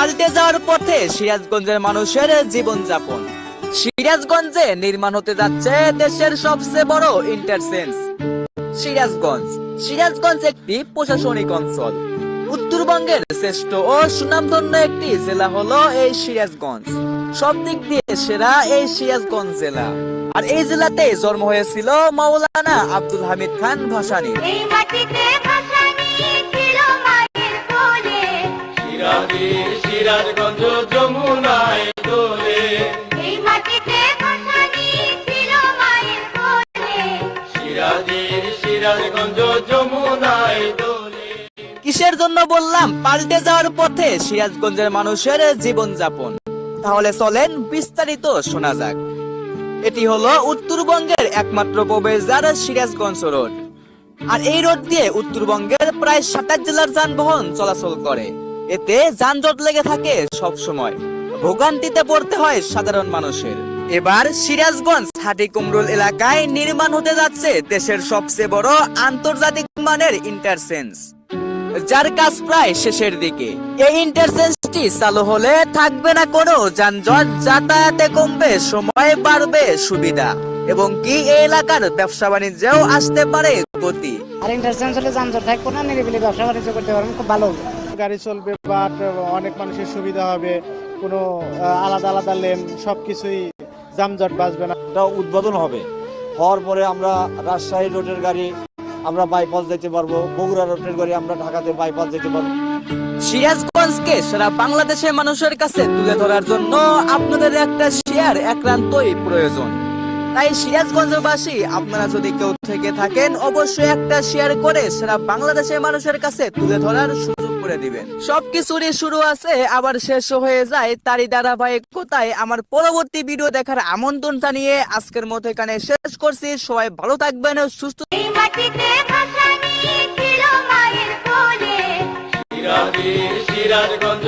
পাল্টে যাওয়ার পথে সিরাজগঞ্জের মানুষের জীবনযাপন। সিরাজগঞ্জে নির্মাণ হতে যাচ্ছে দেশের সবচেয়ে বড় ইন্টারচেঞ্জ। সিরাজগঞ্জ সিরাজগঞ্জ একটি প্রশাসনিক অঞ্চল। উত্তরবঙ্গের শ্রেষ্ঠ ও সুনামধন্য একটি জেলা হলো এই সিরাজগঞ্জ। সব দিক দিয়ে সেরা এই সিরাজগঞ্জ জেলা। আর এই জেলাতে জন্ম হয়েছিল মাওলানা আব্দুল হামিদ খান ভাসানী। সিরাজগঞ্জ যমুনায় দোলে, এই মাটিতে ভাসানী ছিল মায়ের কোলে। সিরাজগঞ্জ যমুনায় দোলে। কিসের জন্য বললাম পাল্টে যাওয়ার পথে সিরাজগঞ্জের মানুষের জীবনযাপন? তাহলে চলেন বিস্তারিত শোনা যাক। এটি হলো উত্তরবঙ্গের একমাত্র প্রবেশদ্বার সিরাজগঞ্জ রোড। আর এই রোড দিয়ে উত্তরবঙ্গের প্রায় 27 জেলার যানবাহন চলাচল করে। এতে যানজট লেগে থাকে সব সময়, ভোগান্তিতে পড়তে হয় সাধারণ মানুষের। এবার সিরাজগঞ্জ হাটিকুমরুল এলাকায় নির্মাণ হতে যাচ্ছে দেশের সবচেয়ে বড় আন্তর্জাতিক মানের ইন্টারচেঞ্জ, যার কাজ প্রায় শেষের দিকে। এই ইন্টারচেঞ্জটি চালু হলে থাকবে না কোনো যানজট, যাতায়াতে কমবে, সময় বাড়বে সুবিধা, এবং কি এই এলাকার ব্যবসা বাণিজ্যেও আসতে পারে গতি। আর ইন্টারচেঞ্জ হলে যানজট থাকবে না, নিরিবিলি ব্যবসা বাণিজ্য করতে পারবেন, খুব ভালো হবে। গাড়ি চলবে, বাট অনেক মানুষের সুবিধা হবে, কোনো আলাদা আলাদা লেন, সবকিছুই যানজট বাঁচবে না। এটা উদ্বোধন হবে, হওয়ার পরে আমরা রাজশাহী রোডের গাড়ি আমরা বাইপাস যেতে পারবো, বগুড়া রোডের গাড়ি আমরা ঢাকাতে বাইপাস যেতে পারবো। সিরাজগঞ্জকে সারা বাংলাদেশের মানুষের কাছে তুলে ধরার জন্য আপনাদের একটা শেয়ার একান্তই প্রয়োজন। তাই সিরাজগঞ্জবাসী আপনারা যদি কেউ থেকে থাকেন, অবশ্যই একটা শেয়ার করে সারা বাংলাদেশের মানুষের কাছে তুলে ধরার সুযোগ করে দিবেন। সবকিছুরই শুরু আছে, আবার শেষও হয়ে যায়, তারই ধারাবাহিকতায় আমার পরবর্তী ভিডিও দেখার আমন্ত্রণ জানিয়ে আজকের মতো এখানে শেষ করছি। সবাই ভালো থাকবেন, সুস্থ। এই মাটিতে ভাসানী ছিল মায়ের কোলে, সিরাজগঞ্জ